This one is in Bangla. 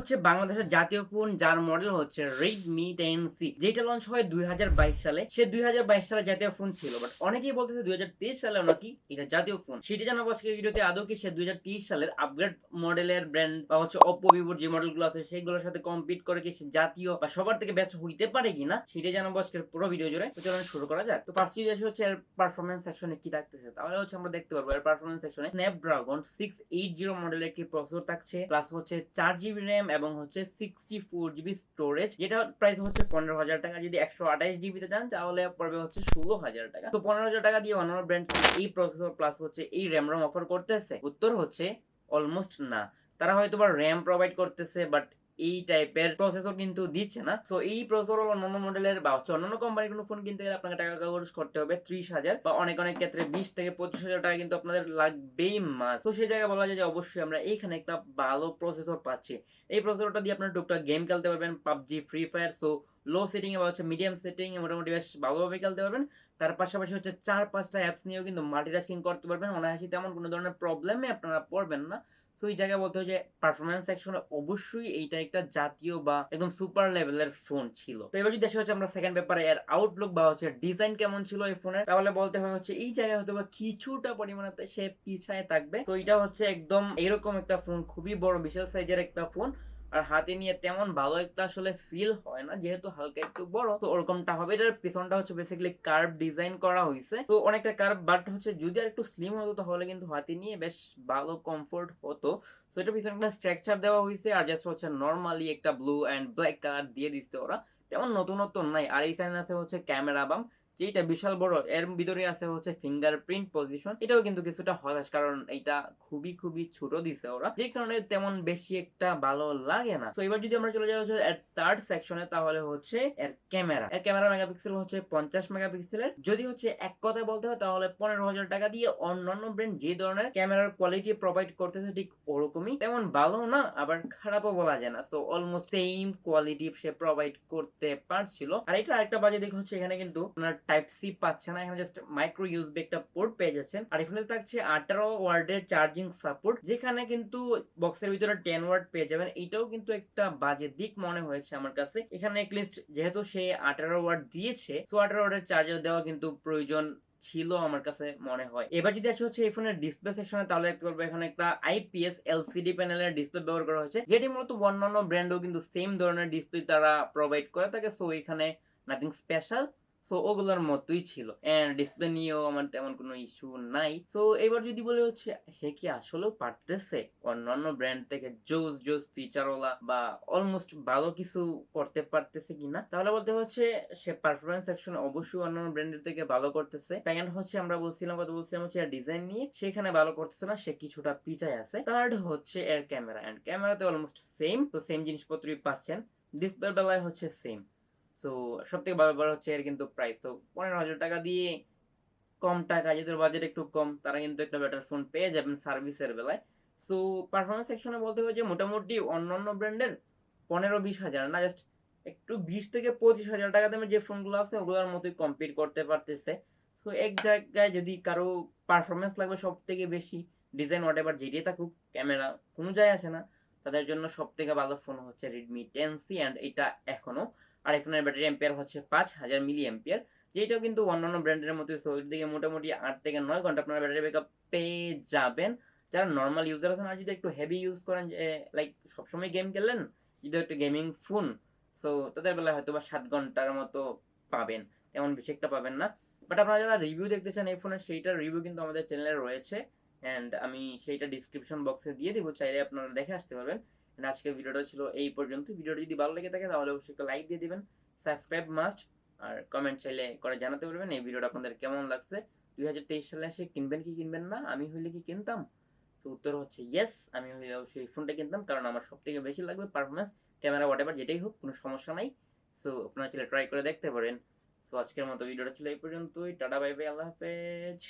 হচ্ছে বাংলাদেশের জাতীয় ফোন, যার মডেল হচ্ছে Redmi 10C, যেটা লঞ্চ হয় 2022 সালে। সে 2022 সালে জাতীয় ফোন ছিল, বাট অনেকেই বলতেছে 2023 সালে নাকি এটা জাতীয় ফোন। সেটা জানাবো আজকে ভিডিওতে। আদৌ কি সে 2023 সালের আপগ্রেড মডেলের ব্র্যান্ড বা হচ্ছে Oppo, Vivo যে মডেলগুলো আছে সেগুলোর সাথে কম্পিট করে কি সে জাতীয় বা সবার থেকে বেস্ট হইতে পারে কিনা, সেটা জানাবো আজকের পুরো ভিডিও জুড়ে। তো চলুন শুরু করা যাক। তো ফার্স্ট যদি আসে হচ্ছে এর পারফরম্যান্স সেকশনে কি থাকতেছে, তাহলে হচ্ছে আমরা দেখতে পারবো এর পারফরম্যান্স সেকশনে স্ন্যাপড্রাগন 680 মডেলের একটি প্রসেসর থাকছে, প্লাস হচ্ছে 4GB RAM এবং হচ্ছে 64GB স্টোরেজ, যেটা প্রাইস হচ্ছে 15,000 টাকা। যদি 128GB তে যান তাহলে পড়বে হচ্ছে 16,000 টাকা। তো 15,000 টাকা দিয়ে অন্যান্য ব্র্যান্ড এই প্রসেসর প্লাস হচ্ছে এই র্যাম রম অফার করতেছে? উত্তর হচ্ছে অলমোস্ট না। তারা হয়তো বা র্যাম প্রোভাইড করতেছে, বাট এই টাইপের প্রসেসর কিন্তু দিচ্ছে না। সো এই প্রসেসর অন্যান্য মডেলের বা হচ্ছে অন্যান্য কোম্পানির কোনো ফোন কিনতে গেলে আপনাকে টাকা খরচ করতে হবে 30,000 বা অনেক ক্ষেত্রে 20 থেকে 25,000 টাকা কিন্তু আপনাদের লাগবেই মাস। তো সেই জায়গায় বলা যায় যে অবশ্যই আমরা এইখানে একটা ভালো প্রসেসর পাচ্ছি। এই প্রসেসরটা দিয়ে আপনারা টুকটাক গেম খেলতে পারবেন, PUBG, free fire. So low setting এ বা হচ্ছে মিডিয়াম সেটিং এ মোটামুটি বেশ ভালোভাবে খেলতে পারবেন। তার পাশাপাশি হচ্ছে 4-5টা অ্যাপস নিয়েও কিন্তু মাল্টিটাস্কিং করতে পারবেন অনায়াসে, তেমন কোনো ধরনের প্রবলেমে আপনারা পড়বেন না। তো এই জায়গায় বলতে হয় যে পারফরমেন্স সেকশনে অবশ্যই এইটা একটা জাতীয় বা একদম সুপার লেভেলের ফোন ছিল। তো এবার যদি হচ্ছে আমরা সেকেন্ড পেপারে এর আউটলুক বা হচ্ছে ডিজাইন কেমন ছিল এই ফোনের, তাহলে বলতে হয় হচ্ছে এই জায়গায় হয়তো বা কিছুটা পরিমাণে সে পিছায় থাকবে। তো এটা হচ্ছে একদম এরকম একটা ফোন, খুবই বড় বিশাল সাইজের একটা ফোন, আর হাতে নিয়ে তেমন ভালো একটা আসলে ফিল হয় না, যেহেতু হালকা একটু বড়। তো ওরকমটা হবে। এটার পিছনটা হচ্ছে বেসিক্যালি কার্ভ ডিজাইন করা হয়েছে, তো অনেকটা কার্ভ, বাট হচ্ছে যদি আর একটু স্লিম হতো তাহলে কিন্তু হাতে নিয়ে বেশ ভালো কমফোর্ট হতো। সো এটা পিছনে একটা স্ট্রাকচার দেওয়া হয়েছে, আর জাস্ট হচ্ছে নরমালি একটা ব্লু এন্ড ব্ল্যাক কালার দিয়ে দিচ্ছে ওরা, তেমন নতুনত্ব নাই। আর এখানে আছে হচ্ছে ক্যামেরা বাম, যেটা বিশাল বড়। এর ভিতরে আছে হচ্ছে ফিঙ্গারপ্রিন্ট পজিশন, এটাও কিন্তু কিছুটা হতাশ, কারণ এটা খুবই খুবই ছোট দিছে ওরা, যে কারণে তেমন বেশি একটা ভালো লাগে না। তো এবার যদি আমরা চলে যাই হচ্ছে এর থার্ড সেকশনে, তাহলে হচ্ছে এর ক্যামেরা মেগাপিক্সেল হচ্ছে 50 মেগাপিক্সেলের। যদি হচ্ছে এক কথায় বলতে হয় তাহলে 15,000 টাকা দিয়ে অন্যান্য ব্র্যান্ড যে ধরনের ক্যামেরার কোয়ালিটি প্রোভাইড করতেছে ঠিক ওরকমই, তেমন ভালো না আবার খারাপও বলা যায় না। তো অলমোস্ট সেম কোয়ালিটি সে প্রোভাইড করতে পারছিল। আর এটা আরেকটা বাজে দিক হচ্ছে এখানে কিন্তু আপনার টাইপ সি পাচ্ছে না, এখানে জাস্ট মাইক্রো ইউএসবি একটা পোর্ট পেয়ে যাচ্ছেন। আর এখানে থাকছে 18 ওয়াটের চার্জিং সাপোর্ট, যেখানে কিন্তু বক্সের ভিতরে 10 ওয়াট পেয়ে যাবেন। এটাও কিন্তু একটা বাজে দিক মনে হয়েছে আমার কাছে। এখানে লিস্ট যেহেতু সে 18 ওয়াট দিয়েছে, তো 18 ওয়াটের চার্জার দেওয়া কিন্তু প্রয়োজন ছিল আমার কাছে মনে হয়। এবার যদি আসে হচ্ছে এই ফোনের ডিসপ্লে সেকশনে, তাহলে দেখতে পারবো এখানে একটা আইপিএস এলসিডি প্যানেলের ডিসপ্লে ব্যবহার করা হয়েছে, যেটি মূলত অন্যান্য ব্র্যান্ডও কিন্তু সেম ধরনের ডিসপ্লে তারা প্রোভাইড করে থাকে। সো এখানে নাথিং স্পেশাল, সো ওগুলোর মতোই ছিল। এন্ড ডিসপ্লে নিয়েও আমার তেমন কোনো ইস্যু নাই। সো এবার যদি বলে হচ্ছে সে কি আসলেও পারতেছে অন্যান্য ব্র্যান্ড থেকে জোস জোস ফিচারওয়ালা বা অলমোস্ট ভালো কিছু করতে পারতেছে কিনা, তাহলে বলতে হচ্ছে সে পারফরমেন্স সেকশন অবশ্যই অন্যান্য ব্র্যান্ডের থেকে ভালো করতেছে। সেকেন্ড হচ্ছে আমরা কথা বলছিলাম হচ্ছে ডিজাইন নিয়ে, সেখানে ভালো করতেছে না, সে কিছুটা পিছায় আছে। থার্ড হচ্ছে এর ক্যামেরা, এন্ড ক্যামেরাতে অলমোস্ট সেম, তো সেম জিনিসপত্রই পাচ্ছেন। ডিসপ্লের বেলায় হচ্ছে সেম। সো সব থেকে ভালো ব্যাপার হচ্ছে এর কিন্তু প্রাইস। তো 15,000 টাকা দিয়ে কম টাকা, যাদের বাজেট একটু কম, তারা কিন্তু একটা বেটার ফোন পেয়ে যাবেন সার্ভিসের বেলায়। সো পারফরমেন্স সেকশনে বলতে হয় যে মোটামুটি অন্যান্য ব্র্যান্ডের 15-20 হাজার না, জাস্ট একটু 20 থেকে 25 হাজার টাকা দামের যে ফোনগুলো আছে ওগুলোর মতোই কম্পিট করতে পারতেছে। তো এক জায়গায় যদি কারো পারফরমেন্স লাগবে সব থেকে বেশি, ডিজাইন হোয়াট এভার যেটাই থাকুক, ক্যামেরা কোনো যায় আসে না, তাদের জন্য সব থেকে ভালো ফোন হচ্ছে Redmi 10C, অ্যান্ড এটা এখনো। আর এই ফোনের ব্যাটারি এম্পিয়ার হচ্ছে 5000 মিলি এম্পিয়ার, যেটাও কিন্তু অন্যান্য ব্র্যান্ডের মতো। সো এর দিকে মোটামুটি 8 থেকে 9 ঘন্টা আপনার ব্যাটারি ব্যাকআপ পেয়ে যাবেন যারা নর্মাল ইউজার আছেন। আর যদি একটু হেভি ইউজ করেন, যে লাইক সবসময় গেম খেললেন, যদি একটা গেমিং ফোন, সো তাদের বেলায় হয়তো বা 7 ঘন্টার মতো পাবেন, তেমন বেশি একটা পাবেন না। বাট আপনারা যারা রিভিউ দেখতে চান এই ফোনের, সেইটার রিভিউ কিন্তু আমাদের চ্যানেলে রয়েছে, অ্যান্ড আমি সেইটা ডিসক্রিপশন বক্সে দিয়ে দিব, চাইলে আপনারা দেখে আসতে পারবেন। আজকের ভিডিওটা ছিল এই পর্যন্ত। ভিডিওটা যদি ভালো লেগে থাকে তাহলে অবশ্যই একটা লাইক দিয়ে দিবেন, সাবস্ক্রাইব মাস্ট, আর কমেন্ট চাইলে করে জানাতে পারবেন এই ভিডিওটা আপনাদের কেমন লাগছে। 2023 সালে এসে কিনবেন কি কিনবেন না, আমি হইলে কি কিনতাম? তো উত্তর হচ্ছে ইয়েস, আমি হইলে অবশ্যই ফোনটা কিনতাম, কারণ আমার সব থেকে বেশি লাগবে পারফরমেন্স, ক্যামেরা হোয়াট এভার যেটাই হোক, কোনো সমস্যা নাই। সো আপনারা চাইলে ট্রাই করে দেখতে পারেন। সো আজকের মতো ভিডিওটা ছিল এই পর্যন্তই। টাটা, বাই বাই, আল্লাহ হাফেজ।